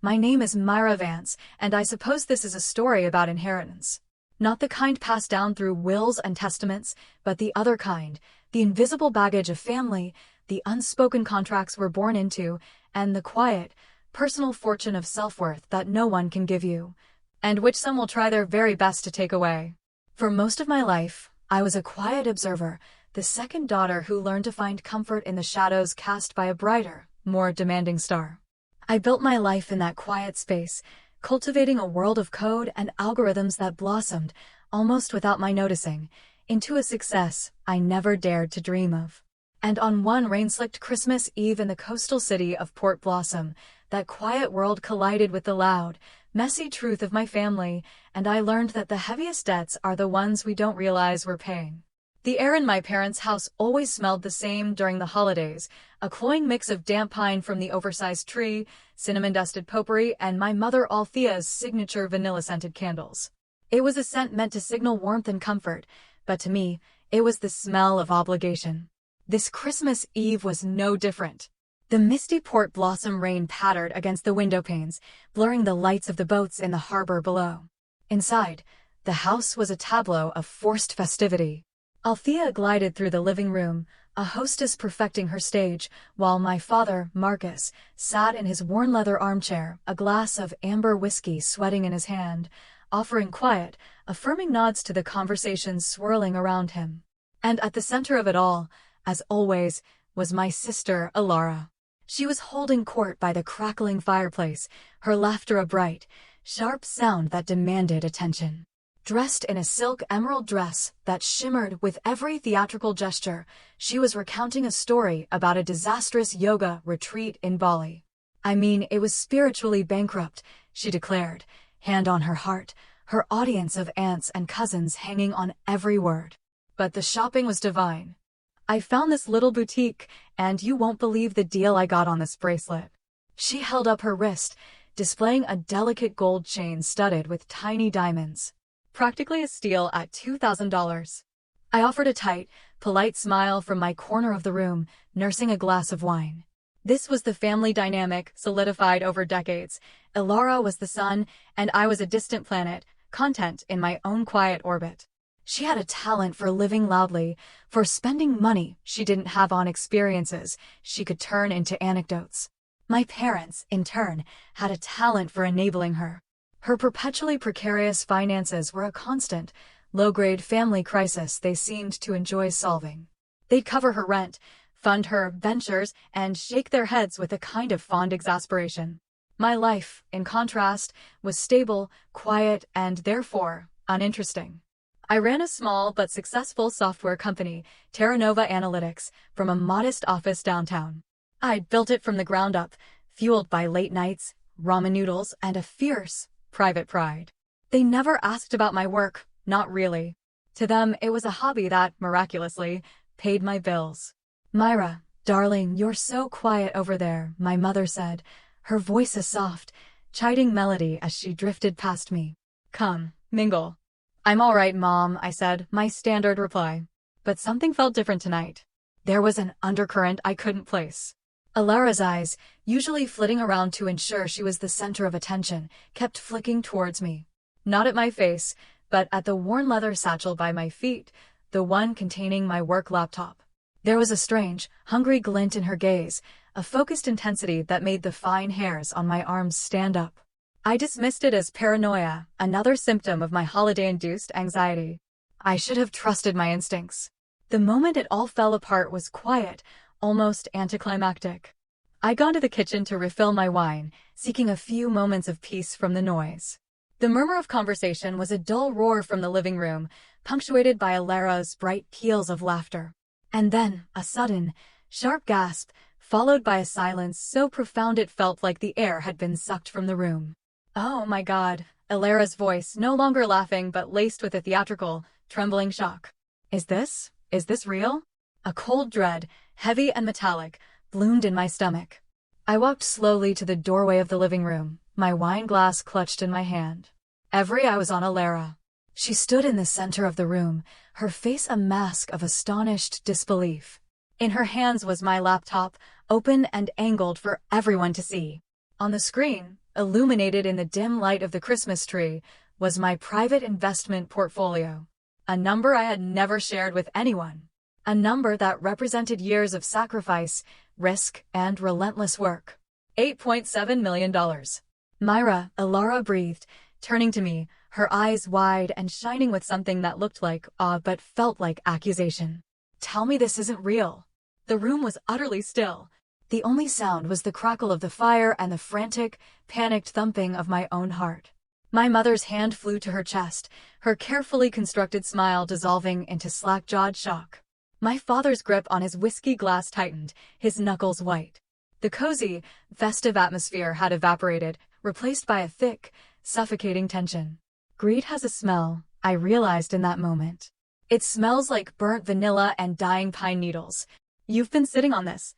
My name is Myra Vance, and I suppose this is a story about inheritance. Not the kind passed down through wills and testaments, but the other kind, the invisible baggage of family, the unspoken contracts we're born into, and the quiet, personal fortune of self-worth that no one can give you, and which some will try their very best to take away. For most of my life, I was a quiet observer, the second daughter who learned to find comfort in the shadows cast by a brighter, more demanding star. I built my life in that quiet space, cultivating a world of code and algorithms that blossomed, almost without my noticing, into a success I never dared to dream of. And on one rain-slicked Christmas Eve in the coastal city of Port Blossom, that quiet world collided with the loud, messy truth of my family, and I learned that the heaviest debts are the ones we don't realize we're paying. The air in my parents' house always smelled the same during the holidays, a cloying mix of damp pine from the oversized tree, cinnamon-dusted potpourri, and my mother Althea's signature vanilla-scented candles. It was a scent meant to signal warmth and comfort, but to me, it was the smell of obligation. This Christmas Eve was no different. The misty Port Blossom rain pattered against the window panes, blurring the lights of the boats in the harbor below. Inside, the house was a tableau of forced festivity. Althea glided through the living room, a hostess perfecting her stage, while my father, Marcus, sat in his worn leather armchair, a glass of amber whiskey sweating in his hand, offering quiet, affirming nods to the conversations swirling around him. And at the center of it all, as always, was my sister, Alara. She was holding court by the crackling fireplace, her laughter a bright, sharp sound that demanded attention. Dressed in a silk emerald dress that shimmered with every theatrical gesture, she was recounting a story about a disastrous yoga retreat in Bali. I mean, it was spiritually bankrupt, she declared, hand on her heart, her audience of aunts and cousins hanging on every word. But the shopping was divine. I found this little boutique, and you won't believe the deal I got on this bracelet. She held up her wrist, displaying a delicate gold chain studded with tiny diamonds. Practically a steal at $2,000. I offered a tight, polite smile from my corner of the room, nursing a glass of wine. This was the family dynamic solidified over decades. Alara was the sun, and I was a distant planet, content in my own quiet orbit. She had a talent for living loudly, for spending money she didn't have on experiences she could turn into anecdotes. My parents, in turn, had a talent for enabling her. Her perpetually precarious finances were a constant, low-grade family crisis they seemed to enjoy solving. They'd cover her rent, fund her ventures, and shake their heads with a kind of fond exasperation. My life, in contrast, was stable, quiet, and therefore uninteresting. I ran a small but successful software company, Terra Nova Analytics, from a modest office downtown. I'd built it from the ground up, fueled by late nights, ramen noodles, and a fierce, private pride. They never asked about my work, not really. To them, it was a hobby that, miraculously, paid my bills. "Myra, darling, you're so quiet over there," my mother said, her voice a soft, chiding melody as she drifted past me. "Come, mingle." "I'm all right, Mom," I said, my standard reply. But something felt different tonight. There was an undercurrent I couldn't place. Alara's eyes, usually flitting around to ensure she was the center of attention, kept flicking towards me. Not at my face, but at the worn leather satchel by my feet, the one containing my work laptop. There was a strange, hungry glint in her gaze, a focused intensity that made the fine hairs on my arms stand up. I dismissed it as paranoia, another symptom of my holiday-induced anxiety. I should have trusted my instincts. The moment it all fell apart was quiet, almost anticlimactic. I got to the kitchen to refill my wine, seeking a few moments of peace from the noise. The murmur of conversation was a dull roar from the living room, punctuated by Alara's bright peals of laughter. And then, a sudden, sharp gasp, followed by a silence so profound it felt like the air had been sucked from the room. "Oh my God," Alara's voice, no longer laughing but laced with a theatrical, trembling shock. Is this real?" A cold dread, heavy and metallic, bloomed in my stomach. I walked slowly to the doorway of the living room, my wine glass clutched in my hand. Every eye was on Alara. She stood in the center of the room, her face a mask of astonished disbelief. In her hands was my laptop, open and angled for everyone to see. On the screen, illuminated in the dim light of the Christmas tree, was my private investment portfolio. A number I had never shared with anyone. A number that represented years of sacrifice, risk, and relentless work. $8.7 million. Myra, Alara breathed, turning to me, her eyes wide and shining with something that looked like awe but felt like accusation. Tell me this isn't real. The room was utterly still. The only sound was the crackle of the fire and the frantic, panicked thumping of my own heart. My mother's hand flew to her chest, her carefully constructed smile dissolving into slack-jawed shock. My father's grip on his whiskey glass tightened, his knuckles white. The cozy, festive atmosphere had evaporated, replaced by a thick, suffocating tension. Greed has a smell, I realized in that moment. It smells like burnt vanilla and dying pine needles. You've been sitting on this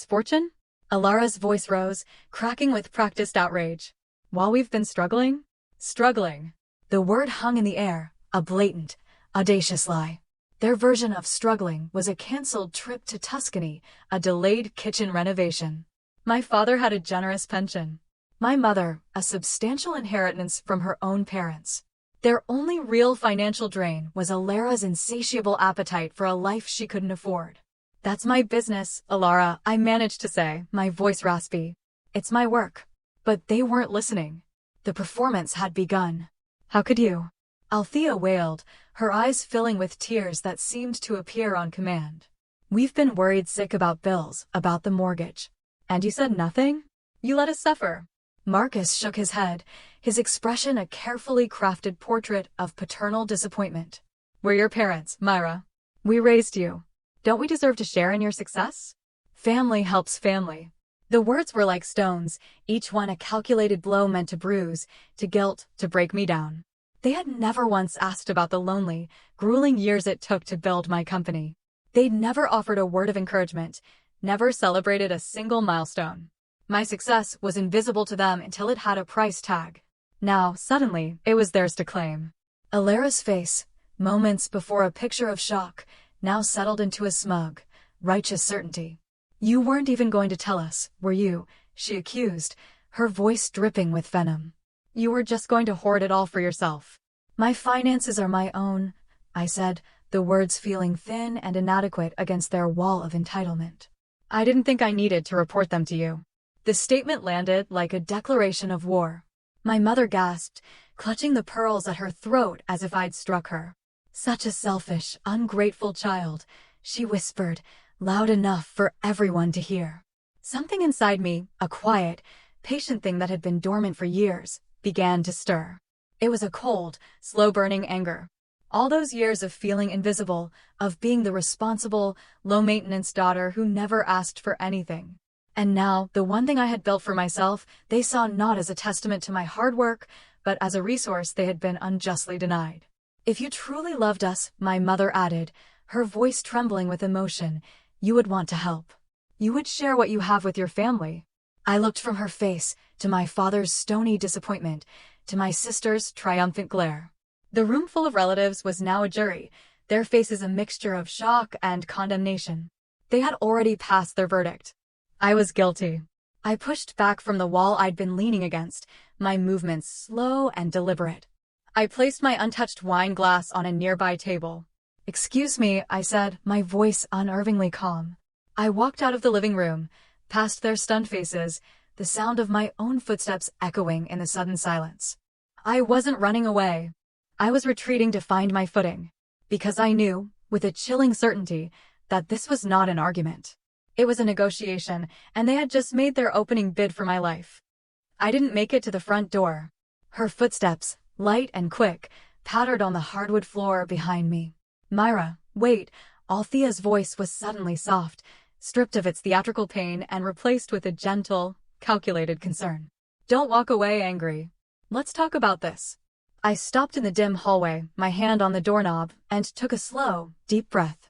fortune? Alara's voice rose, cracking with practiced outrage. While we've been struggling? Struggling. The word hung in the air, a blatant, audacious lie. Their version of struggling was a cancelled trip to Tuscany, a delayed kitchen renovation. My father had a generous pension. My mother, a substantial inheritance from her own parents. Their only real financial drain was Alara's insatiable appetite for a life she couldn't afford. That's my business, Alara, I managed to say, my voice raspy. It's my work. But they weren't listening. The performance had begun. How could you? Althea wailed, her eyes filling with tears that seemed to appear on command. We've been worried sick about bills, about the mortgage. And you said nothing? You let us suffer. Marcus shook his head, his expression a carefully crafted portrait of paternal disappointment. We're your parents, Myra. We raised you. Don't we deserve to share in your success? Family helps family. The words were like stones, each one a calculated blow meant to bruise, to guilt, to break me down. They had never once asked about the lonely, grueling years it took to build my company. They'd never offered a word of encouragement, never celebrated a single milestone. My success was invisible to them until it had a price tag. Now, suddenly, it was theirs to claim. Alara's face, moments before a picture of shock, now settled into a smug, righteous certainty. You weren't even going to tell us, were you? She accused, her voice dripping with venom. You were just going to hoard it all for yourself. My finances are my own, I said, the words feeling thin and inadequate against their wall of entitlement. I didn't think I needed to report them to you. The statement landed like a declaration of war. My mother gasped, clutching the pearls at her throat as if I'd struck her. Such a selfish, ungrateful child, she whispered, loud enough for everyone to hear. Something inside me, a quiet, patient thing that had been dormant for years, began to stir. It was a cold, slow-burning anger. All those years of feeling invisible, of being the responsible, low-maintenance daughter who never asked for anything. And now, the one thing I had built for myself, they saw not as a testament to my hard work, but as a resource they had been unjustly denied. If you truly loved us, my mother added, her voice trembling with emotion, you would want to help. You would share what you have with your family. I looked from her face, to my father's stony disappointment, to my sister's triumphant glare. The room full of relatives was now a jury, their faces a mixture of shock and condemnation. They had already passed their verdict. I was guilty. I pushed back from the wall I'd been leaning against, my movements slow and deliberate. I placed my untouched wine glass on a nearby table. Excuse me, I said, my voice unnervingly calm. I walked out of the living room, past their stunned faces, the sound of my own footsteps echoing in the sudden silence. I wasn't running away. I was retreating to find my footing, because I knew, with a chilling certainty, that this was not an argument. It was a negotiation, and they had just made their opening bid for my life. I didn't make it to the front door. Her footsteps, light and quick, pattered on the hardwood floor behind me. Myra, wait, Althea's voice was suddenly soft, stripped of its theatrical pain and replaced with a gentle, calculated concern. Don't walk away angry. Let's talk about this. I stopped in the dim hallway, my hand on the doorknob, and took a slow, deep breath.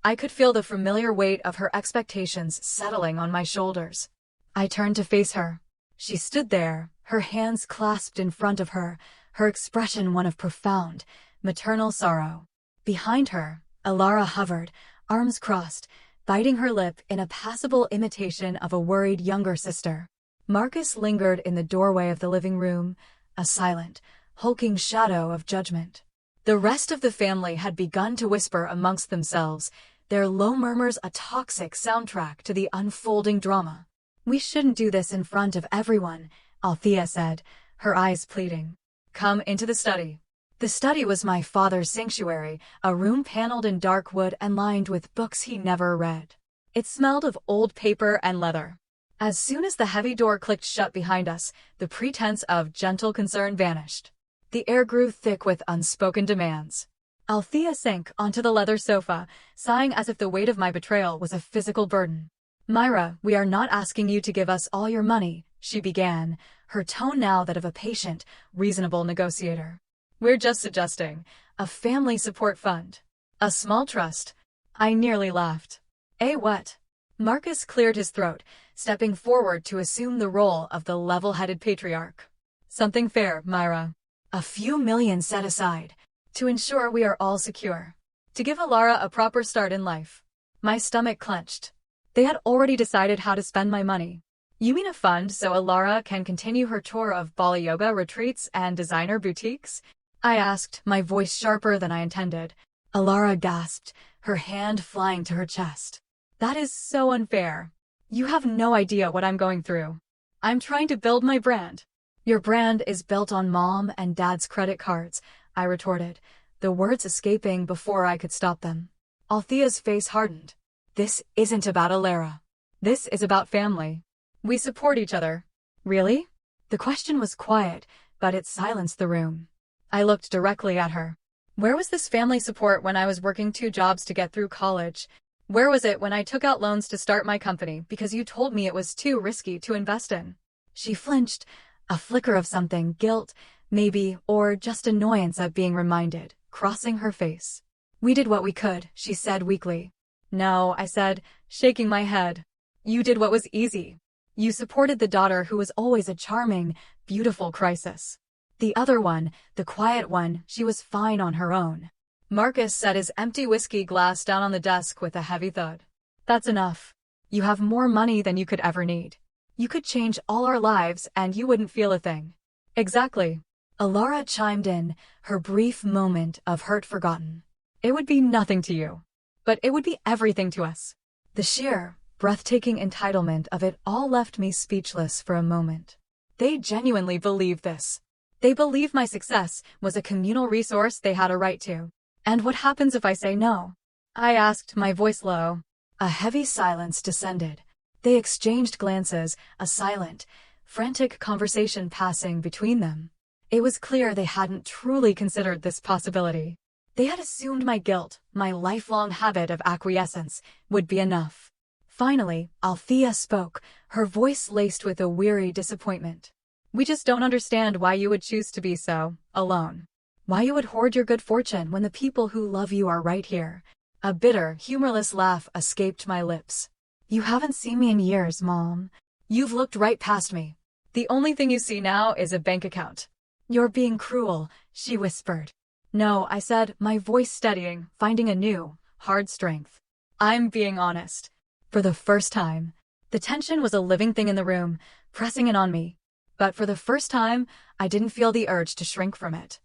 I could feel the familiar weight of her expectations settling on my shoulders. I turned to face her. She stood there, her hands clasped in front of her, her expression one of profound, maternal sorrow. Behind her, Alara hovered, arms crossed, biting her lip in a passable imitation of a worried younger sister. Marcus lingered in the doorway of the living room, a silent, hulking shadow of judgment. The rest of the family had begun to whisper amongst themselves, their low murmurs a toxic soundtrack to the unfolding drama. "We shouldn't do this in front of everyone," Althea said, her eyes pleading. "Come into the study." The study was my father's sanctuary, a room paneled in dark wood and lined with books he never read. It smelled of old paper and leather. As soon as the heavy door clicked shut behind us, the pretense of gentle concern vanished. The air grew thick with unspoken demands. Althea sank onto the leather sofa, sighing as if the weight of my betrayal was a physical burden. "Myra, we are not asking you to give us all your money," she began, her tone now that of a patient, reasonable negotiator. "We're just suggesting a family support fund. A small trust." I nearly laughed. "Eh, what?" Marcus cleared his throat, stepping forward to assume the role of the level-headed patriarch. "Something fair, Myra. A few million set aside, to ensure we are all secure. To give Alara a proper start in life." My stomach clenched. They had already decided how to spend my money. "You mean a fund so Alara can continue her tour of Bali yoga retreats and designer boutiques?" I asked, my voice sharper than I intended. Alara gasped, her hand flying to her chest. "That is so unfair. You have no idea what I'm going through. I'm trying to build my brand." "Your brand is built on Mom and Dad's credit cards," I retorted, the words escaping before I could stop them. Althea's face hardened. "This isn't about Alara. This is about family. We support each other." "Really?" The question was quiet, but it silenced the room. I looked directly at her. "Where was this family support when I was working 2 jobs to get through college? Where was it when I took out loans to start my company because you told me it was too risky to invest in?" She flinched, a flicker of something, guilt, maybe, or just annoyance at being reminded, crossing her face. "We did what we could," she said weakly. "No," I said, shaking my head. "You did what was easy. You supported the daughter who was always a charming, beautiful crisis. The other one, the quiet one, she was fine on her own." Marcus set his empty whiskey glass down on the desk with a heavy thud. "That's enough. You have more money than you could ever need. You could change all our lives and you wouldn't feel a thing." "Exactly." Alara chimed in, her brief moment of hurt forgotten. "It would be nothing to you. But it would be everything to us." The sheer, breathtaking entitlement of it all left me speechless for a moment. They genuinely believed this. They believed my success was a communal resource they had a right to. "And what happens if I say no?" I asked, my voice low. A heavy silence descended. They exchanged glances, a silent, frantic conversation passing between them. It was clear they hadn't truly considered this possibility. They had assumed my guilt, my lifelong habit of acquiescence, would be enough. Finally, Althea spoke, her voice laced with a weary disappointment. "We just don't understand why you would choose to be so alone. Why you would hoard your good fortune when the people who love you are right here." A bitter, humorless laugh escaped my lips. "You haven't seen me in years, Mom. You've looked right past me. The only thing you see now is a bank account." "You're being cruel," she whispered. "No," I said, my voice steadying, finding a new, hard strength. "I'm being honest." For the first time, the tension was a living thing in the room, pressing in on me. But for the first time, I didn't feel the urge to shrink from it.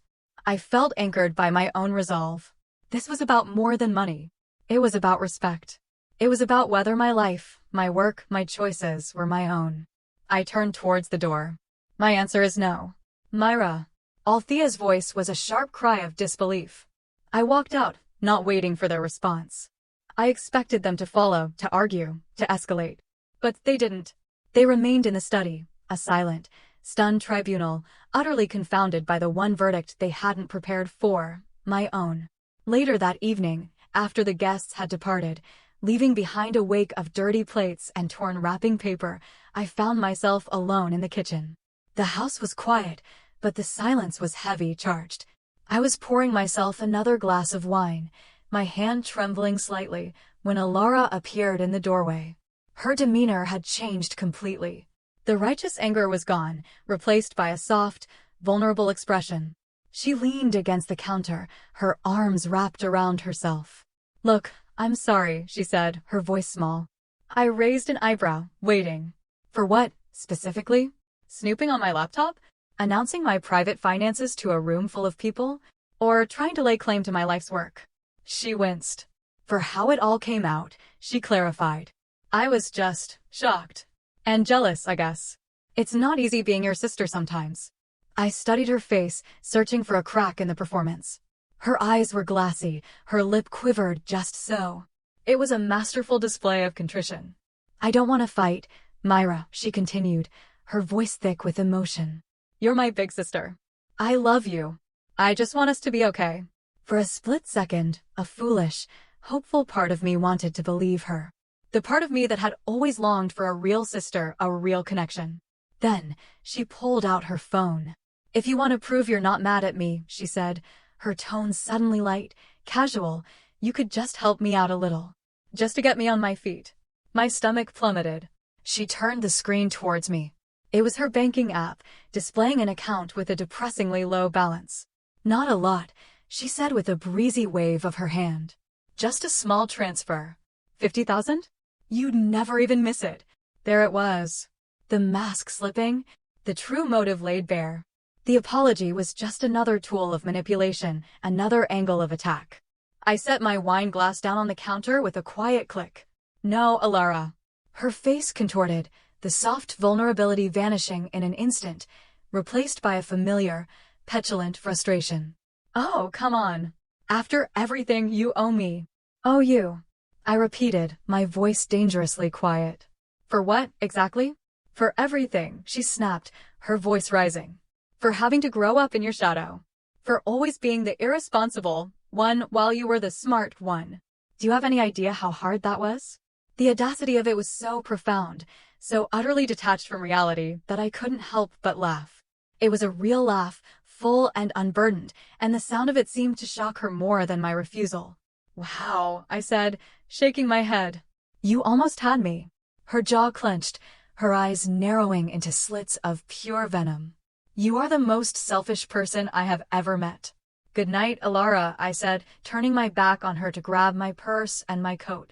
I felt anchored by my own resolve. This was about more than money. It was about respect. It was about whether my life, my work, my choices were my own. I turned towards the door. "My answer is no." "Myra." Althea's voice was a sharp cry of disbelief. I walked out, not waiting for their response. I expected them to follow, to argue, to escalate. But they didn't. They remained in the study, a silent, stunned tribunal, utterly confounded by the one verdict they hadn't prepared for, my own. Later that evening, after the guests had departed, leaving behind a wake of dirty plates and torn wrapping paper, I found myself alone in the kitchen. The house was quiet, but the silence was heavy charged. I was pouring myself another glass of wine, my hand trembling slightly, when Alara appeared in the doorway. Her demeanor had changed completely. The righteous anger was gone, replaced by a soft, vulnerable expression. She leaned against the counter, her arms wrapped around herself. "Look, I'm sorry," she said, her voice small. I raised an eyebrow, waiting. "For what?" Specifically, snooping on my laptop, announcing my private finances to a room full of people, or trying to lay claim to my life's work. She winced. For how it all came out, she clarified. I was just shocked. And jealous, I guess. It's not easy being your sister sometimes. I studied her face, searching for a crack in the performance. Her eyes were glassy, her lip quivered just so. It was a masterful display of contrition. I don't want to fight, Myra, she continued, her voice thick with emotion. You're my big sister. I love you. I just want us to be okay. For a split second, a foolish, hopeful part of me wanted to believe her. The part of me that had always longed for a real sister, a real connection. Then, she pulled out her phone. If you want to prove you're not mad at me, she said, her tone suddenly light, casual, you could just help me out a little. Just to get me on my feet. My stomach plummeted. She turned the screen towards me. It was her banking app, displaying an account with a depressingly low balance. Not a lot, she said with a breezy wave of her hand. Just a small transfer. 50,000? You'd never even miss it. There it was. The mask slipping, the true motive laid bare. The apology was just another tool of manipulation, another angle of attack. I set my wine glass down on the counter with a quiet click. No, Alara. Her face contorted, the soft vulnerability vanishing in an instant, replaced by a familiar, petulant frustration. Oh, come on. After everything you owe me. Oh, you. I repeated, my voice dangerously quiet. For what, exactly? For everything, she snapped, her voice rising. For having to grow up in your shadow. For always being the irresponsible one while you were the smart one. Do you have any idea how hard that was? The audacity of it was so profound, so utterly detached from reality that I couldn't help but laugh. It was a real laugh, full and unburdened, and the sound of it seemed to shock her more than my refusal. Wow, I said, shaking my head. You almost had me. Her jaw clenched, her eyes narrowing into slits of pure venom. You are the most selfish person I have ever met. Good night, Alara, I said, turning my back on her to grab my purse and my coat.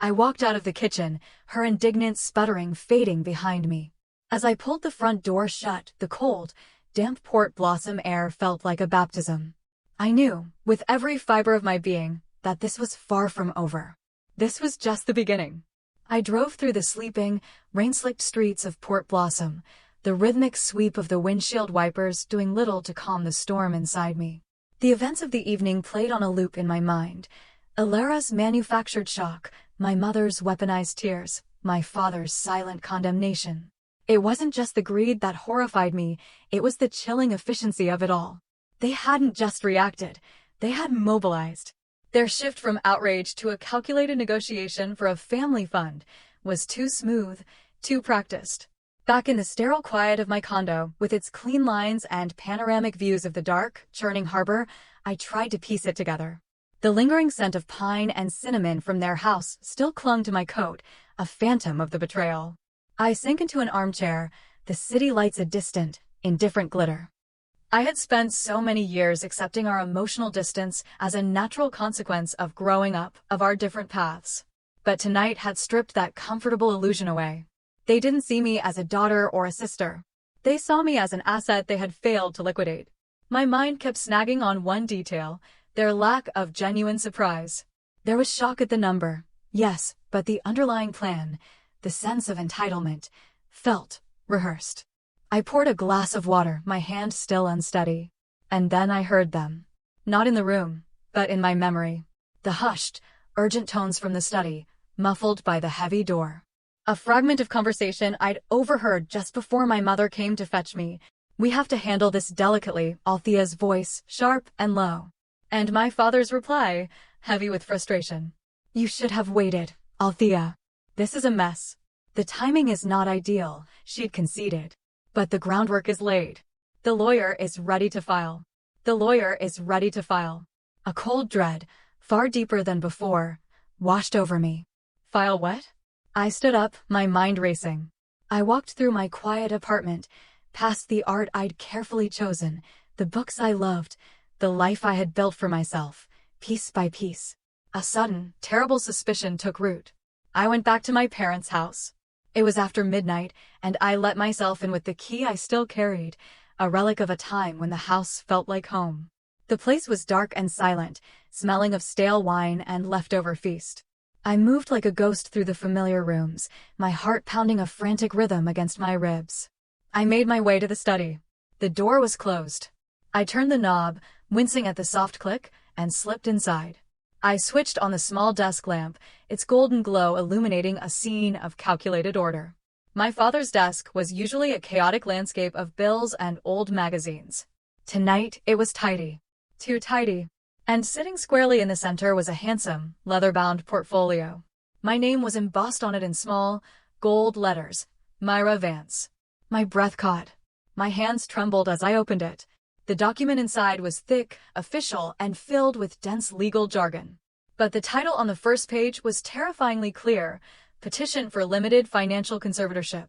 I walked out of the kitchen, her indignant sputtering fading behind me. As I pulled the front door shut, the cold, damp port blossom air felt like a baptism. I knew, with every fiber of my being, that this was far from over. This was just the beginning. I drove through the sleeping, rain-slicked streets of Port Blossom, the rhythmic sweep of the windshield wipers doing little to calm the storm inside me. The events of the evening played on a loop in my mind. Alara's manufactured shock, my mother's weaponized tears, my father's silent condemnation. It wasn't just the greed that horrified me, it was the chilling efficiency of it all. They hadn't just reacted, they had mobilized. Their shift from outrage to a calculated negotiation for a family fund was too smooth, too practiced. Back in the sterile quiet of my condo, with its clean lines and panoramic views of the dark, churning harbor, I tried to piece it together. The lingering scent of pine and cinnamon from their house still clung to my coat, a phantom of the betrayal. I sank into an armchair, the city lights a distant, indifferent glitter. I had spent so many years accepting our emotional distance as a natural consequence of growing up, of our different paths. But tonight had stripped that comfortable illusion away. They didn't see me as a daughter or a sister. They saw me as an asset they had failed to liquidate. My mind kept snagging on one detail, their lack of genuine surprise. There was shock at the number, yes, but the underlying plan, the sense of entitlement, felt rehearsed. I poured a glass of water, my hand still unsteady. And then I heard them. Not in the room, but in my memory. The hushed, urgent tones from the study, muffled by the heavy door. A fragment of conversation I'd overheard just before my mother came to fetch me. We have to handle this delicately, Althea's voice, sharp and low. And my father's reply, heavy with frustration. You should have waited, Althea. This is a mess. The timing is not ideal, she'd conceded. But the groundwork is laid. The lawyer is ready to file. The lawyer is ready to file. A cold dread, far deeper than before, washed over me. File what? I stood up, my mind racing. I walked through my quiet apartment, past the art I'd carefully chosen, the books I loved, the life I had built for myself, piece by piece. A sudden, terrible suspicion took root. I went back to my parents' house. It was after midnight, and I let myself in with the key I still carried, a relic of a time when the house felt like home. The place was dark and silent, smelling of stale wine and leftover feast. I moved like a ghost through the familiar rooms, my heart pounding a frantic rhythm against my ribs. I made my way to the study. The door was closed. I turned the knob, wincing at the soft click, and slipped inside. I switched on the small desk lamp, its golden glow illuminating a scene of calculated order. My father's desk was usually a chaotic landscape of bills and old magazines. Tonight, it was tidy. Too tidy. And sitting squarely in the center was a handsome, leather-bound portfolio. My name was embossed on it in small, gold letters, Myra Vance. My breath caught. My hands trembled as I opened it. The document inside was thick, official, and filled with dense legal jargon. But the title on the first page was terrifyingly clear: Petition for Limited Financial Conservatorship.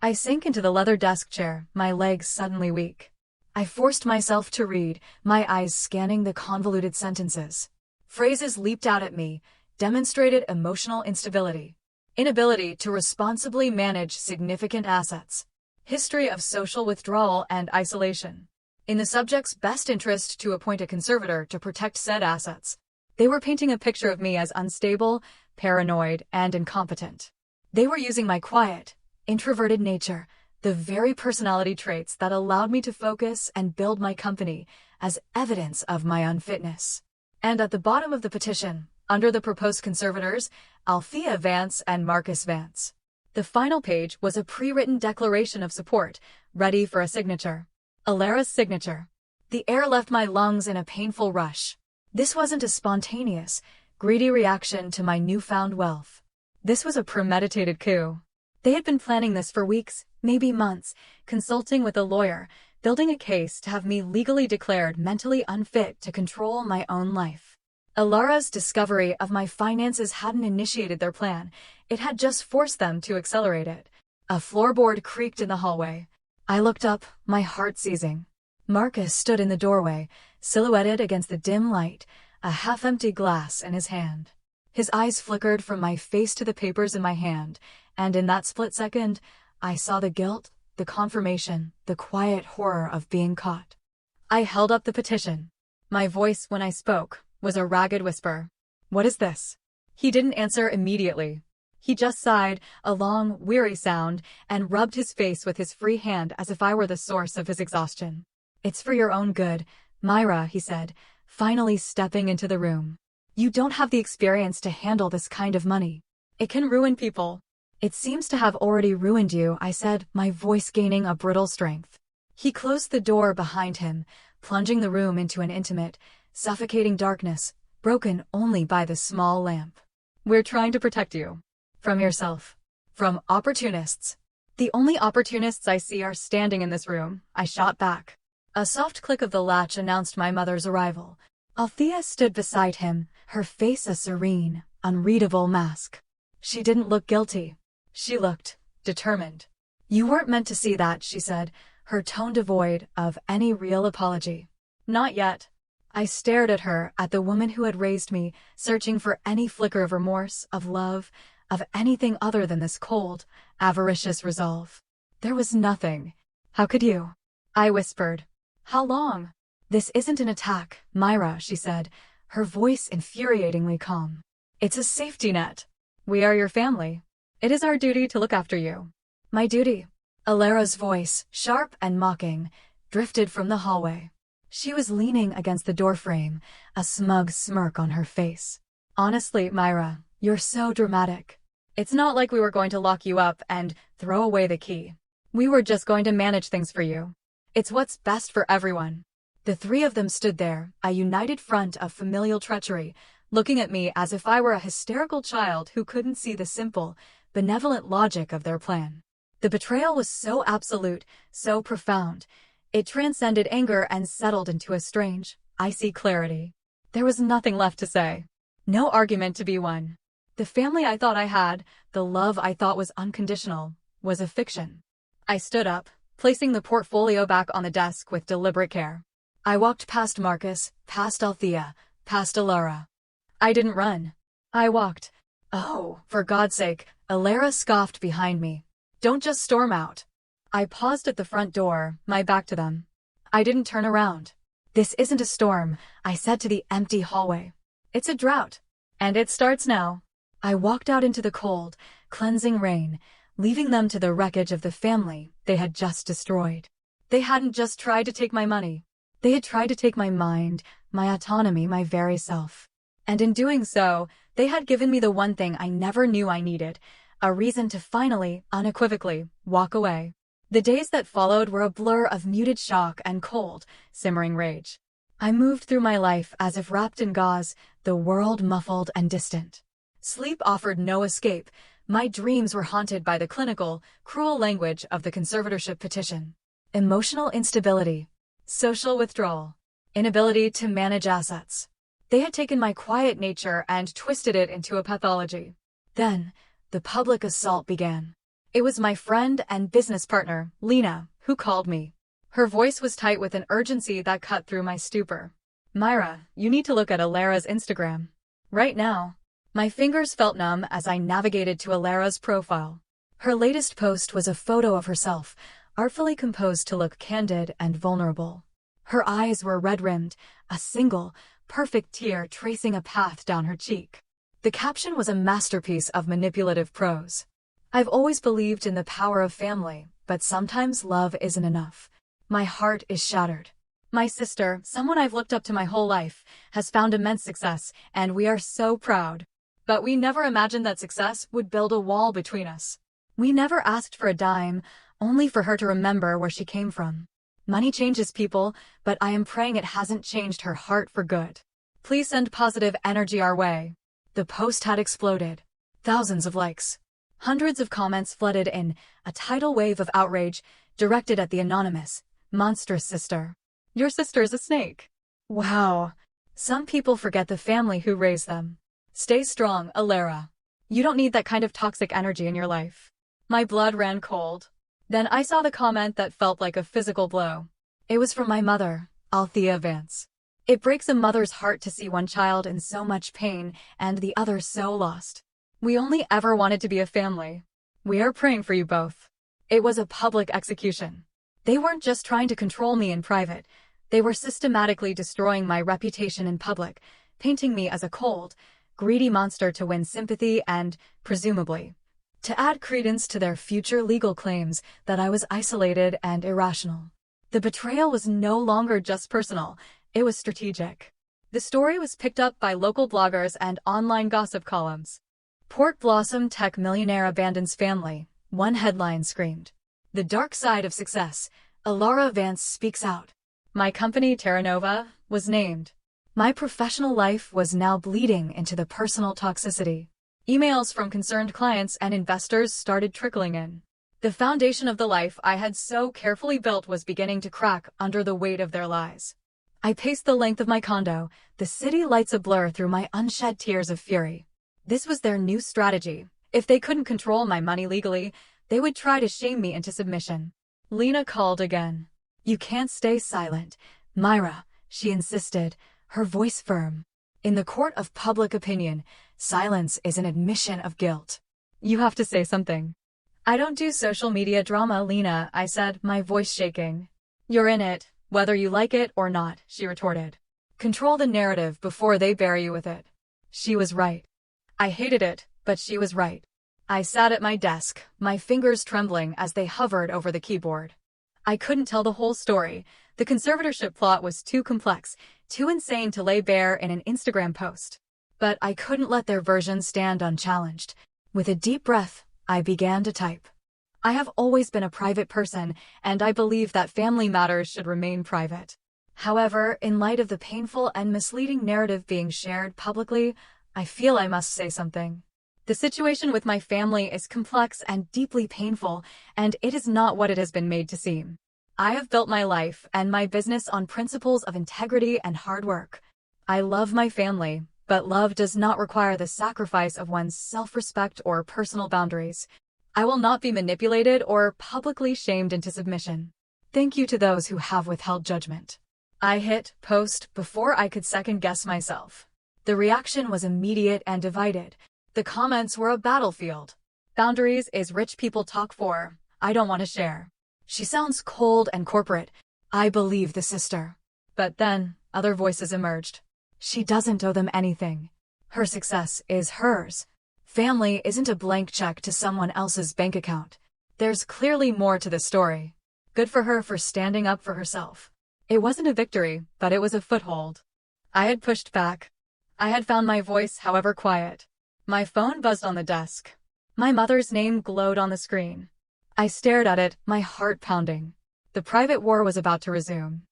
I sank into the leather desk chair, my legs suddenly weak. I forced myself to read, my eyes scanning the convoluted sentences. Phrases leaped out at me, demonstrated emotional instability, inability to responsibly manage significant assets, history of social withdrawal and isolation. In the subject's best interest to appoint a conservator to protect said assets. They were painting a picture of me as unstable, paranoid, and incompetent. They were using my quiet, introverted nature, the very personality traits that allowed me to focus and build my company, as evidence of my unfitness. And at the bottom of the petition, under the proposed conservators, Althea Vance and Marcus Vance. The final page was a pre-written declaration of support, ready for a signature. Alara's signature. The air left my lungs in a painful rush. This wasn't a spontaneous, greedy reaction to my newfound wealth. This was a premeditated coup. They had been planning this for weeks, maybe months, consulting with a lawyer, building a case to have me legally declared mentally unfit to control my own life. Alara's discovery of my finances hadn't initiated their plan, it had just forced them to accelerate it. A floorboard creaked in the hallway. I looked up, my heart seizing. Marcus stood in the doorway, silhouetted against the dim light, a half-empty glass in his hand. His eyes flickered from my face to the papers in my hand, and in that split second, I saw the guilt, the confirmation, the quiet horror of being caught. I held up the petition. My voice, when I spoke, was a ragged whisper. "What is this?" He didn't answer immediately. He just sighed, a long, weary sound, and rubbed his face with his free hand as if I were the source of his exhaustion. "It's for your own good, Myra," he said, finally stepping into the room. "You don't have the experience to handle this kind of money. It can ruin people." "It seems to have already ruined you," I said, my voice gaining a brittle strength. He closed the door behind him, plunging the room into an intimate, suffocating darkness, broken only by the small lamp. "We're trying to protect you. From yourself. From opportunists." "The only opportunists I see are standing in this room," I shot back. A soft click of the latch announced my mother's arrival. Althea stood beside him, her face a serene, unreadable mask. She didn't look guilty. She looked determined. "You weren't meant to see that," she said, her tone devoid of any real apology. "Not yet." I stared at her, at the woman who had raised me, searching for any flicker of remorse, of love, of anything other than this cold, avaricious resolve. There was nothing. "How could you?" I whispered. "How long?" "This isn't an attack, Myra," she said, her voice infuriatingly calm. "It's a safety net. We are your family. It is our duty to look after you." "My duty?" Alara's voice, sharp and mocking, drifted from the hallway. She was leaning against the doorframe, a smug smirk on her face. "Honestly, Myra, you're so dramatic. It's not like we were going to lock you up and throw away the key. We were just going to manage things for you. It's what's best for everyone." The three of them stood there, a united front of familial treachery, looking at me as if I were a hysterical child who couldn't see the simple, benevolent logic of their plan. The betrayal was so absolute, so profound. It transcended anger and settled into a strange, icy clarity. There was nothing left to say. No argument to be won. The family I thought I had, the love I thought was unconditional, was a fiction. I stood up, placing the portfolio back on the desk with deliberate care. I walked past Marcus, past Althea, past Alara. I didn't run. I walked. "Oh, for God's sake, Alara scoffed behind me. Don't just storm out. I paused at the front door, my back to them. I didn't turn around. This isn't a storm, I said to the empty hallway. It's a drought. And it starts now. I walked out into the cold, cleansing rain, leaving them to the wreckage of the family they had just destroyed. They hadn't just tried to take my money. They had tried to take my mind, my autonomy, my very self. And in doing so, they had given me the one thing I never knew I needed, a reason to finally, unequivocally, walk away. The days that followed were a blur of muted shock and cold, simmering rage. I moved through my life as if wrapped in gauze, the world muffled and distant. Sleep offered no escape. My dreams were haunted by the clinical, cruel language of the conservatorship petition. Emotional instability, social withdrawal, inability to manage assets. They had taken my quiet nature and twisted it into a pathology. Then, the public assault began. It was my friend and business partner, Lena, who called me. Her voice was tight with an urgency that cut through my stupor. Myra, you need to look at Alara's Instagram. Right now. My fingers felt numb as I navigated to Alara's profile. Her latest post was a photo of herself, artfully composed to look candid and vulnerable. Her eyes were red-rimmed, a single, perfect tear tracing a path down her cheek. The caption was a masterpiece of manipulative prose. I've always believed in the power of family, but sometimes love isn't enough. My heart is shattered. My sister, someone I've looked up to my whole life, has found immense success, and we are so proud. But we never imagined that success would build a wall between us. We never asked for a dime, only for her to remember where she came from. Money changes people, but I am praying it hasn't changed her heart for good. Please send positive energy our way. The post had exploded. Thousands of likes. Hundreds of comments flooded in, a tidal wave of outrage, directed at the anonymous, monstrous sister. Your sister's a snake. Wow. Some people forget the family who raised them. Stay strong, Alara. You don't need that kind of toxic energy in your life. My blood ran cold. Then I saw the comment that felt like a physical blow. It was from my mother, Althea Vance. It breaks a mother's heart to see one child in so much pain and the other so lost. We only ever wanted to be a family. We are praying for you both. It was a public execution. They weren't just trying to control me in private. They were systematically destroying my reputation in public, painting me as a cold, greedy monster to win sympathy and, presumably, to add credence to their future legal claims that I was isolated and irrational. The betrayal was no longer just personal, it was strategic. The story was picked up by local bloggers and online gossip columns. Port Blossom tech millionaire abandons family, one headline screamed. The dark side of success, Alara Vance speaks out. My company, Terra Nova, was named. My professional life was now bleeding into the personal toxicity. Emails from concerned clients and investors started trickling in. The foundation of the life I had so carefully built was beginning to crack under the weight of their lies. I paced the length of my condo, the city lights a blur through my unshed tears of fury. This was their new strategy. If they couldn't control my money legally, they would try to shame me into submission. Lena called again. You can't stay silent, Myra, she insisted, her voice firm. In the court of public opinion, silence is an admission of guilt. You have to say something. I don't do social media drama, Lena, I said, my voice shaking. You're in it, whether you like it or not, she retorted. Control the narrative before they bury you with it. She was right. I hated it, but she was right. I sat at my desk, my fingers trembling as they hovered over the keyboard. I couldn't tell the whole story. The conservatorship plot was too complex, too insane to lay bare in an Instagram post. But I couldn't let their version stand unchallenged. With a deep breath, I began to type. I have always been a private person, and I believe that family matters should remain private. However, in light of the painful and misleading narrative being shared publicly, I feel I must say something. The situation with my family is complex and deeply painful, and it is not what it has been made to seem. I have built my life and my business on principles of integrity and hard work. I love my family, but love does not require the sacrifice of one's self-respect or personal boundaries. I will not be manipulated or publicly shamed into submission. Thank you to those who have withheld judgment. I hit post before I could second-guess myself. The reaction was immediate and divided. The comments were a battlefield. Boundaries is rich people talk for. I don't want to share. She sounds cold and corporate. I believe the sister. But then, other voices emerged. She doesn't owe them anything. Her success is hers. Family isn't a blank check to someone else's bank account. There's clearly more to the story. Good for her for standing up for herself. It wasn't a victory, but it was a foothold. I had pushed back. I had found my voice, however quiet. My phone buzzed on the desk. My mother's name glowed on the screen. I stared at it, my heart pounding. The private war was about to resume.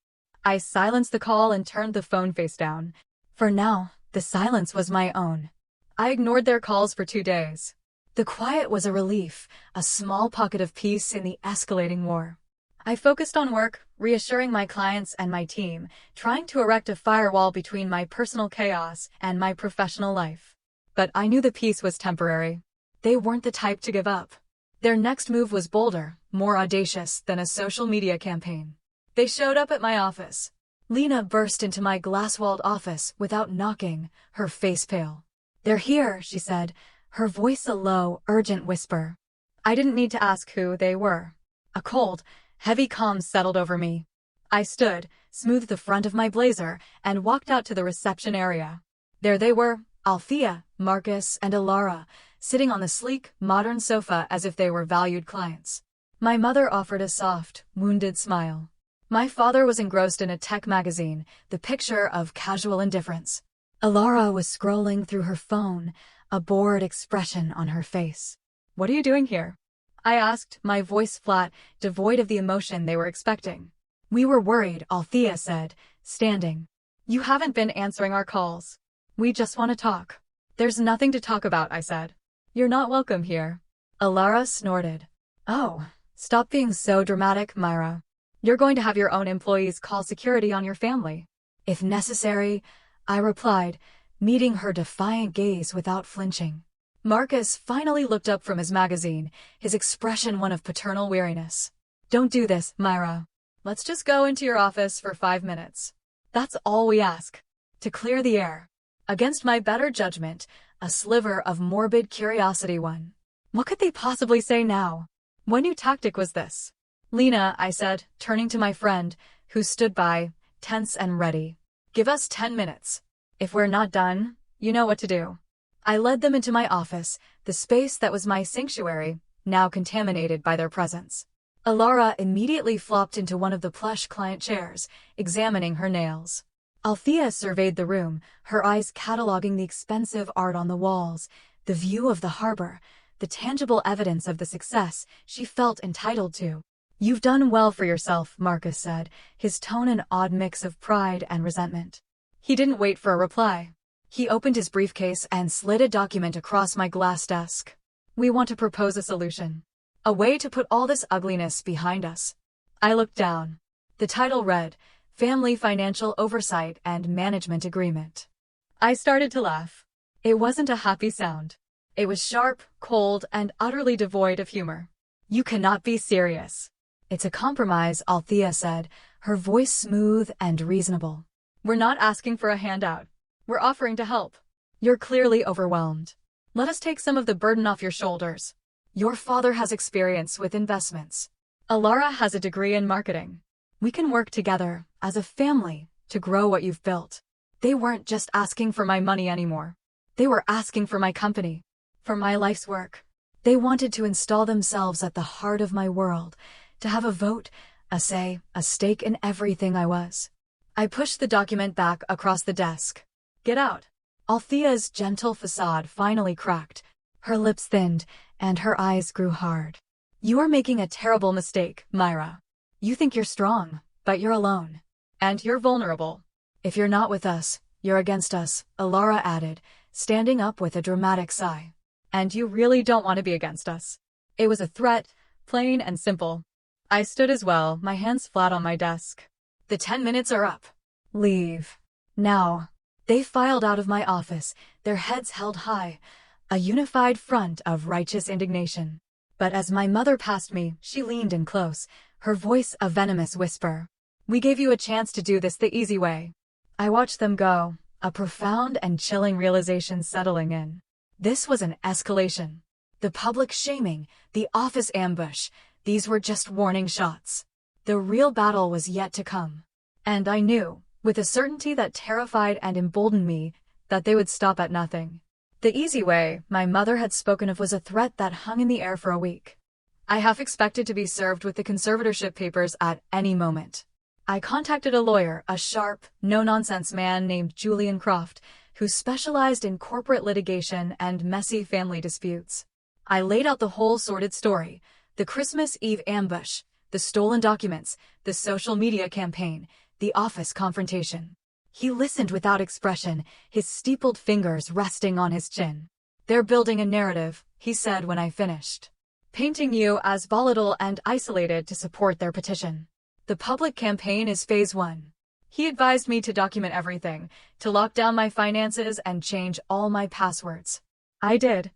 I silenced the call and turned the phone face down. For now, the silence was my own. I ignored their calls for 2 days. The quiet was a relief, a small pocket of peace in the escalating war. I focused on work, reassuring my clients and my team, trying to erect a firewall between my personal chaos and my professional life. But I knew the peace was temporary. They weren't the type to give up. Their next move was bolder, more audacious than a social media campaign. They showed up at my office. Lena burst into my glass-walled office without knocking, her face pale. "They're here," she said, her voice a low, urgent whisper. I didn't need to ask who they were. A cold, heavy calm settled over me. I stood, smoothed the front of my blazer, and walked out to the reception area. There they were, Althea, Marcus, and Alara, sitting on the sleek, modern sofa as if they were valued clients. My mother offered a soft, wounded smile. My father was engrossed in a tech magazine, the picture of casual indifference. Alara was scrolling through her phone, a bored expression on her face. "What are you doing here?" I asked, my voice flat, devoid of the emotion they were expecting. "We were worried," Althea said, standing. "You haven't been answering our calls. We just want to talk." "There's nothing to talk about," I said. "You're not welcome here." Alara snorted. "Oh, stop being so dramatic, Myra. You're going to have your own employees call security on your family." "If necessary," I replied, meeting her defiant gaze without flinching. Marcus finally looked up from his magazine, his expression one of paternal weariness. "Don't do this, Myra. Let's just go into your office for 5 minutes. That's all we ask. To clear the air." Against my better judgment, a sliver of morbid curiosity won. What could they possibly say now? What new tactic was this? "Lena," I said, turning to my friend, who stood by, tense and ready. "Give us 10 minutes. If we're not done, you know what to do." I led them into my office, the space that was my sanctuary, now contaminated by their presence. Alara immediately flopped into one of the plush client chairs, examining her nails. Althea surveyed the room, her eyes cataloging the expensive art on the walls, the view of the harbor, the tangible evidence of the success she felt entitled to. "You've done well for yourself," Marcus said, his tone an odd mix of pride and resentment. He didn't wait for a reply. He opened his briefcase and slid a document across my glass desk. "We want to propose a solution. A way to put all this ugliness behind us." I looked down. The title read, "Family Financial Oversight and Management Agreement." I started to laugh. It wasn't a happy sound. It was sharp, cold, and utterly devoid of humor. "You cannot be serious." "It's a compromise," Althea said, her voice smooth and reasonable. "We're not asking for a handout. We're offering to help. You're clearly overwhelmed. Let us take some of the burden off your shoulders. Your father has experience with investments. Alara has a degree in marketing. We can work together, as a family, to grow what you've built." They weren't just asking for my money anymore. They were asking for my company, for my life's work. They wanted to install themselves at the heart of my world, to have a vote, a say, a stake in everything I was. I pushed the document back across the desk. "Get out." Althea's gentle facade finally cracked. Her lips thinned, and her eyes grew hard. "You are making a terrible mistake, Myra. You think you're strong, but you're alone. And you're vulnerable. If you're not with us, you're against us," Alara added, standing up with a dramatic sigh. "And you really don't want to be against us." It was a threat, plain and simple. I stood as well, my hands flat on my desk. "The 10 minutes are up. Leave. Now." They filed out of my office, their heads held high, a unified front of righteous indignation. But as my mother passed me, she leaned in close, her voice a venomous whisper. "We gave you a chance to do this the easy way." I watched them go, a profound and chilling realization settling in. This was an escalation. The public shaming, the office ambush, these were just warning shots. The real battle was yet to come. And I knew, with a certainty that terrified and emboldened me, that they would stop at nothing. The easy way my mother had spoken of was a threat that hung in the air for a week. I half expected to be served with the conservatorship papers at any moment. I contacted a lawyer, a sharp, no-nonsense man named Julian Croft, who specialized in corporate litigation and messy family disputes. I laid out the whole sordid story: the Christmas Eve ambush, the stolen documents, the social media campaign, the office confrontation. He listened without expression, his steepled fingers resting on his chin. "They're building a narrative," he said when I finished, "painting you as volatile and isolated to support their petition. The public campaign is phase 1. He advised me to document everything, to lock down my finances and change all my passwords. I did.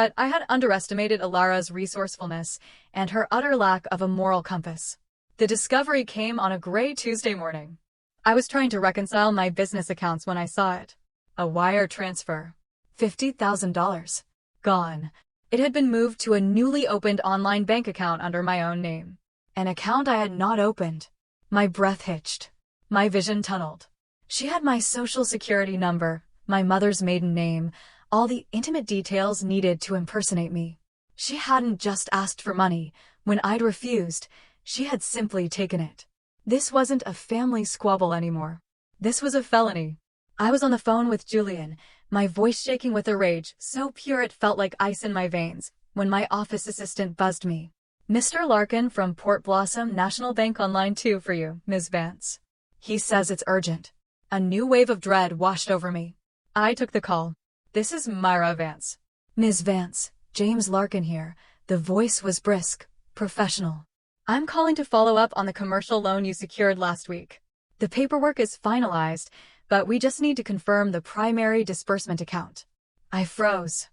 But I had underestimated Alara's resourcefulness and her utter lack of a moral compass. The discovery came on a gray Tuesday morning. I was trying to reconcile my business accounts when I saw it. A wire transfer. $50,000. Gone. It had been moved to a newly opened online bank account under my own name. An account I had not opened. My breath hitched. My vision tunneled. She had my social security number, my mother's maiden name, all the intimate details needed to impersonate me. She hadn't just asked for money. When I'd refused, she had simply taken it. This wasn't a family squabble anymore. This was a felony. I was on the phone with Julian, my voice shaking with a rage so pure it felt like ice in my veins, when my office assistant buzzed me. "Mr. Larkin from Port Blossom National Bank on line 2 for you, Ms. Vance. He says it's urgent." A new wave of dread washed over me. I took the call. "This is Myra Vance." "Ms. Vance, James Larkin here." The voice was brisk, professional. "I'm calling to follow up on the commercial loan you secured last week. The paperwork is finalized, but we just need to confirm the primary disbursement account." I froze.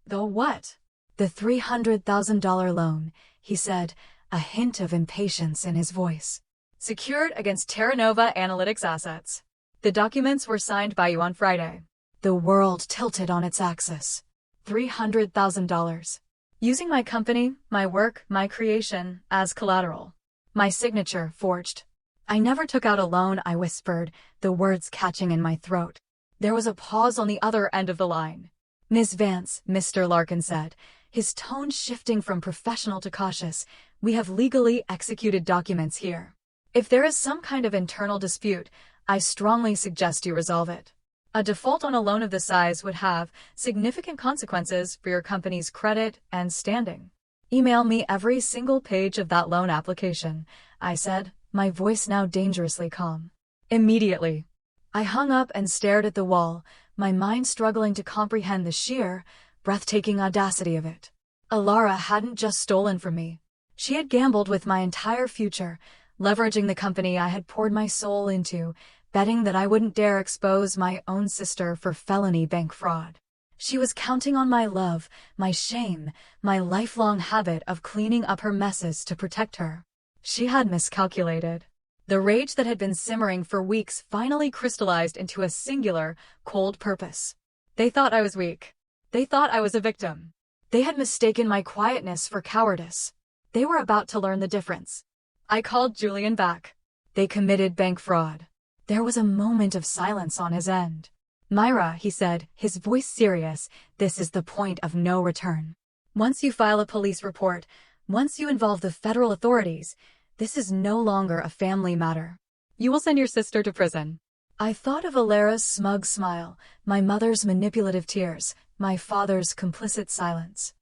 "The what?" "The $300,000 loan," he said, a hint of impatience in his voice. "Secured against Terra Nova Analytics assets. The documents were signed by you on Friday." The world tilted on its axis. $300,000. Using my company, my work, my creation, as collateral. My signature forged. "I never took out a loan," I whispered, the words catching in my throat. There was a pause on the other end of the line. "Ms. Vance," Mr. Larkin said, his tone shifting from professional to cautious, "we have legally executed documents here. If there is some kind of internal dispute, I strongly suggest you resolve it. A default on a loan of this size would have significant consequences for your company's credit and standing. Email me every single page of that loan application," I said, my voice now dangerously calm. "Immediately." I hung up and stared at the wall, my mind struggling to comprehend the sheer, breathtaking audacity of it. Alara hadn't just stolen from me. She had gambled with my entire future, leveraging the company I had poured my soul into, betting that I wouldn't dare expose my own sister for felony bank fraud. She was counting on my love, my shame, my lifelong habit of cleaning up her messes to protect her. She had miscalculated. The rage that had been simmering for weeks finally crystallized into a singular, cold purpose. They thought I was weak. They thought I was a victim. They had mistaken my quietness for cowardice. They were about to learn the difference. I called Julian back. "They committed bank fraud." There was a moment of silence on his end. "Myra," he said, his voice serious, "this is the point of no return. Once you file a police report, once you involve the federal authorities, this is no longer a family matter. You will send your sister to prison." I thought of Alara's smug smile, my mother's manipulative tears, my father's complicit silence.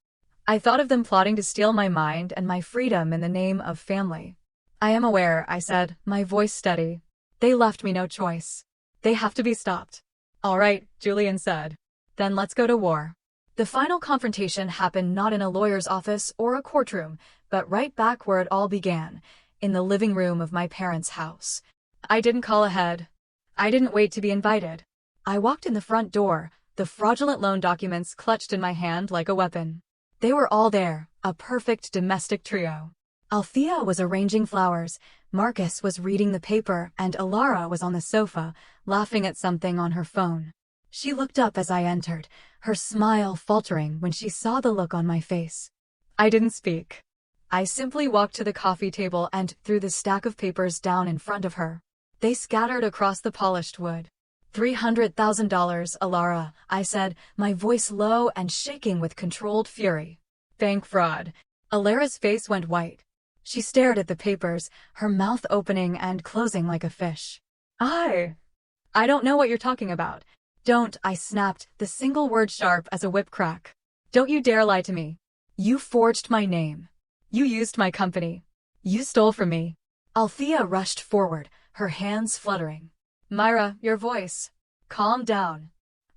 I thought of them plotting to steal my mind and my freedom in the name of family. "I am aware," I said, my voice steady. "They left me no choice. They have to be stopped." "All right," Julian said. "Then let's go to war." The final confrontation happened not in a lawyer's office or a courtroom, but right back where it all began, in the living room of my parents' house. I didn't call ahead. I didn't wait to be invited. I walked in the front door, the fraudulent loan documents clutched in my hand like a weapon. They were all there, a perfect domestic trio. Althea was arranging flowers, Marcus was reading the paper, and Alara was on the sofa, laughing at something on her phone. She looked up as I entered, her smile faltering when she saw the look on my face. I didn't speak. I simply walked to the coffee table and threw the stack of papers down in front of her. They scattered across the polished wood. $300,000, Alara, I said, my voice low and shaking with controlled fury. Bank fraud. Alara's face went white. She stared at the papers, her mouth opening and closing like a fish. I don't know what you're talking about. Don't, I snapped, the single word sharp as a whip crack. Don't you dare lie to me. You forged my name. You used my company. You stole from me. Althea rushed forward, her hands fluttering. Myra, your voice. Calm down.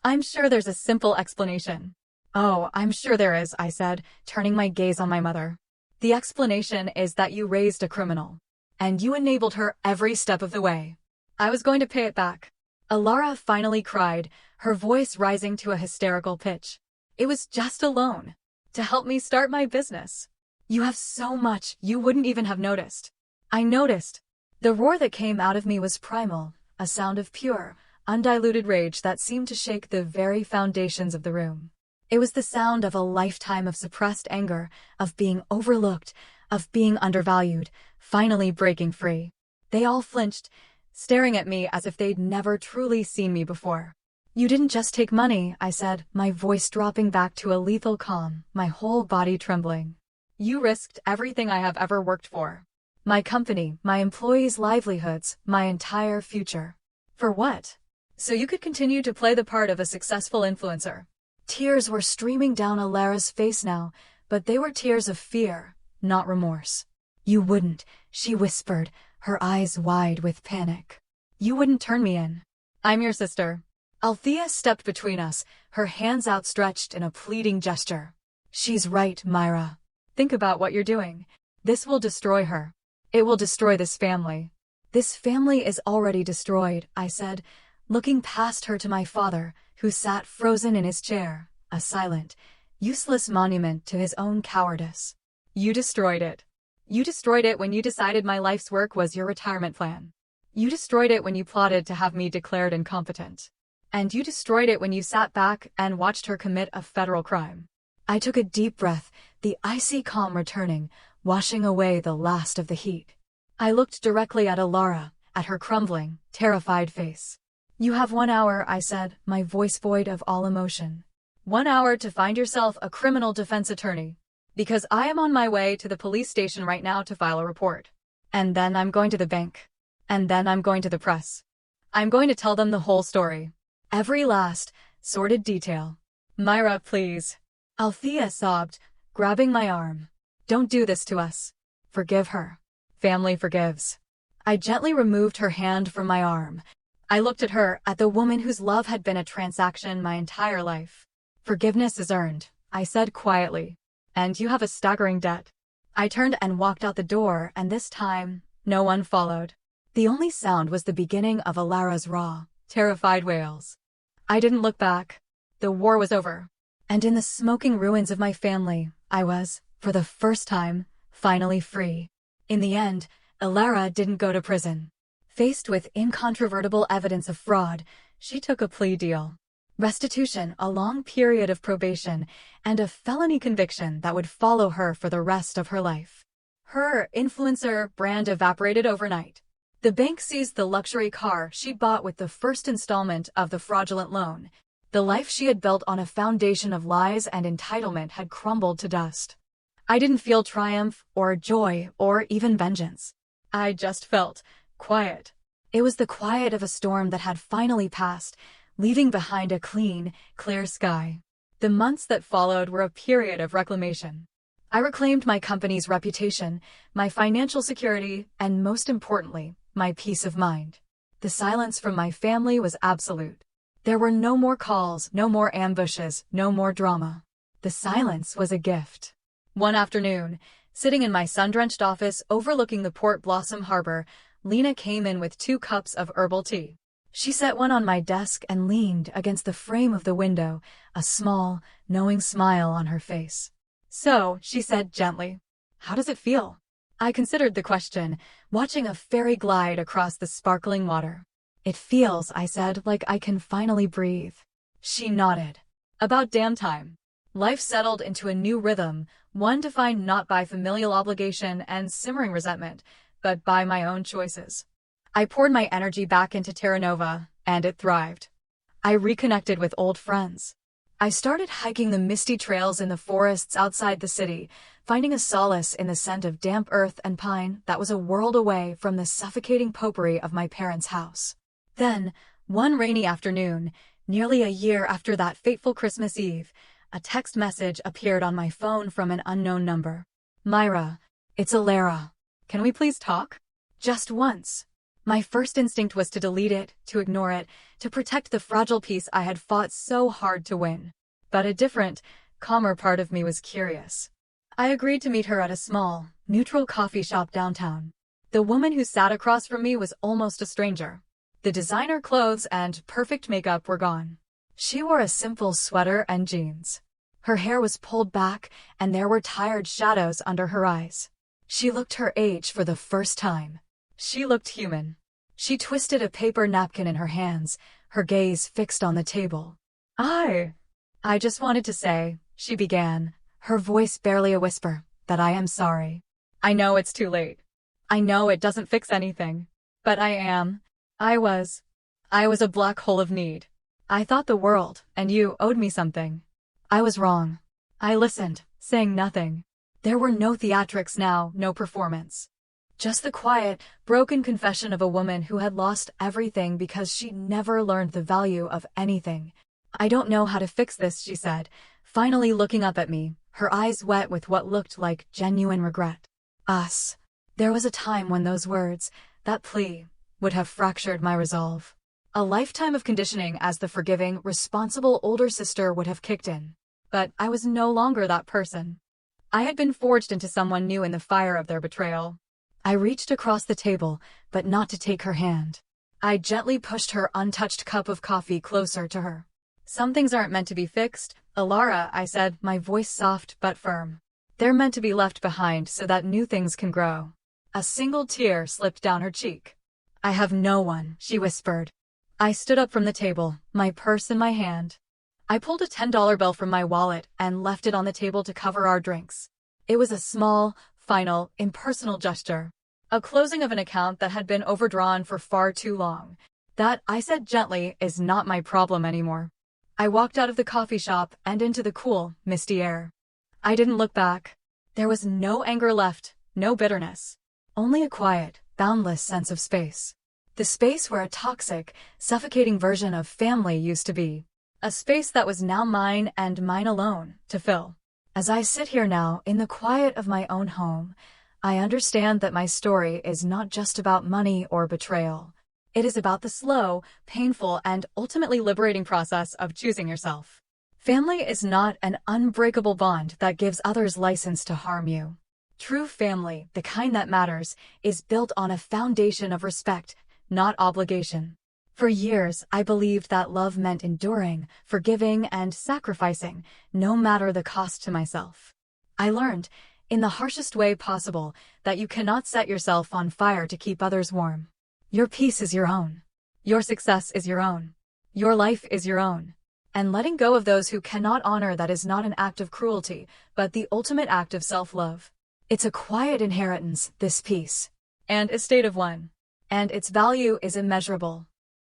I'm sure there's a simple explanation. Oh, I'm sure there is, I said, turning my gaze on my mother. The explanation is that you raised a criminal. And you enabled her every step of the way. I was going to pay it back. Alara finally cried, her voice rising to a hysterical pitch. It was just a loan. To help me start my business. You have so much you wouldn't even have noticed. I noticed. The roar that came out of me was primal, a sound of pure, undiluted rage that seemed to shake the very foundations of the room. It was the sound of a lifetime of suppressed anger, of being overlooked, of being undervalued, finally breaking free. They all flinched, staring at me as if they'd never truly seen me before. You didn't just take money, I said, my voice dropping back to a lethal calm, my whole body trembling. You risked everything I have ever worked for. My company, my employees' livelihoods, my entire future. For what? So you could continue to play the part of a successful influencer. Tears were streaming down Alara's face now, but they were tears of fear, not remorse. You wouldn't, she whispered, her eyes wide with panic. You wouldn't turn me in. I'm your sister. Althea stepped between us, her hands outstretched in a pleading gesture. She's right, Myra. Think about what you're doing. This will destroy her. It will destroy this family. This family is already destroyed, I said, looking past her to my father, who sat frozen in his chair, a silent, useless monument to his own cowardice. You destroyed it. You destroyed it when you decided my life's work was your retirement plan. You destroyed it when you plotted to have me declared incompetent. And you destroyed it when you sat back and watched her commit a federal crime. I took a deep breath, the icy calm returning, washing away the last of the heat. I looked directly at Alara, at her crumbling, terrified face. You have 1 hour, I said, my voice void of all emotion. 1 hour to find yourself a criminal defense attorney. Because I am on my way to the police station right now to file a report. And then I'm going to the bank. And then I'm going to the press. I'm going to tell them the whole story. Every last, sordid detail. Myra, please. Althea sobbed, grabbing my arm. Don't do this to us. Forgive her. Family forgives. I gently removed her hand from my arm. I looked at her, at the woman whose love had been a transaction my entire life. Forgiveness is earned, I said quietly. And you have a staggering debt. I turned and walked out the door, and this time, no one followed. The only sound was the beginning of Alara's raw, terrified wails. I didn't look back. The war was over. And in the smoking ruins of my family, I was, for the first time, finally free. In the end, Alara didn't go to prison. Faced with incontrovertible evidence of fraud, she took a plea deal. Restitution, a long period of probation, and a felony conviction that would follow her for the rest of her life. Her influencer brand evaporated overnight. The bank seized the luxury car she'd bought with the first installment of the fraudulent loan. The life she had built on a foundation of lies and entitlement had crumbled to dust. I didn't feel triumph, or joy, or even vengeance. I just felt quiet. It was the quiet of a storm that had finally passed, leaving behind a clean, clear sky. The months that followed were a period of reclamation. I reclaimed my company's reputation, my financial security, and most importantly, my peace of mind. The silence from my family was absolute. There were no more calls, no more ambushes, no more drama. The silence was a gift. One afternoon, sitting in my sun-drenched office overlooking the Port Blossom Harbor, Lena came in with 2 cups of herbal tea. She set one on my desk and leaned against the frame of the window, a small, knowing smile on her face. So, she said gently, how does it feel? I considered the question, watching a ferry glide across the sparkling water. It feels, I said, like I can finally breathe. She nodded. About damn time. Life settled into a new rhythm, one defined not by familial obligation and simmering resentment, but by my own choices. I poured my energy back into Terra Nova, and it thrived. I reconnected with old friends. I started hiking the misty trails in the forests outside the city, finding a solace in the scent of damp earth and pine that was a world away from the suffocating potpourri of my parents' house. Then, one rainy afternoon, nearly a year after that fateful Christmas Eve, a text message appeared on my phone from an unknown number. Myra, it's Alara. Can we please talk? Just once. My first instinct was to delete it, to ignore it, to protect the fragile peace I had fought so hard to win. But a different, calmer part of me was curious. I agreed to meet her at a small, neutral coffee shop downtown. The woman who sat across from me was almost a stranger. The designer clothes and perfect makeup were gone. She wore a simple sweater and jeans. Her hair was pulled back, and there were tired shadows under her eyes. She looked her age for the first time. She looked human. She twisted a paper napkin in her hands, her gaze fixed on the table. I just wanted to say, she began, her voice barely a whisper, that I am sorry. I know it's too late. I know it doesn't fix anything. But I was a black hole of need. I thought the world, and you, owed me something. I was wrong. I listened, saying nothing. There were no theatrics now, no performance. Just the quiet, broken confession of a woman who had lost everything because she never learned the value of anything. I don't know how to fix this, she said, finally looking up at me, her eyes wet with what looked like genuine regret. Us. There was a time when those words, that plea, would have fractured my resolve. A lifetime of conditioning as the forgiving, responsible older sister would have kicked in. But I was no longer that person. I had been forged into someone new in the fire of their betrayal. I reached across the table, but not to take her hand. I gently pushed her untouched cup of coffee closer to her. Some things aren't meant to be fixed, Alara, I said, my voice soft but firm. They're meant to be left behind so that new things can grow. A single tear slipped down her cheek. I have no one, she whispered. I stood up from the table, my purse in my hand. I pulled a $10 bill from my wallet and left it on the table to cover our drinks. It was a small, final, impersonal gesture. A closing of an account that had been overdrawn for far too long. That, I said gently, is not my problem anymore. I walked out of the coffee shop and into the cool, misty air. I didn't look back. There was no anger left, no bitterness. Only a quiet, boundless sense of space. The space where a toxic, suffocating version of family used to be. A space that was now mine and mine alone, to fill. As I sit here now, in the quiet of my own home, I understand that my story is not just about money or betrayal. It is about the slow, painful, and ultimately liberating process of choosing yourself. Family is not an unbreakable bond that gives others license to harm you. True family, the kind that matters, is built on a foundation of respect, not obligation. For years, I believed that love meant enduring, forgiving, and sacrificing, no matter the cost to myself. I learned, in the harshest way possible, that you cannot set yourself on fire to keep others warm. Your peace is your own. Your success is your own. Your life is your own. And letting go of those who cannot honor that is not an act of cruelty, but the ultimate act of self-love. It's a quiet inheritance, this peace. And a state of one. And its value is immeasurable.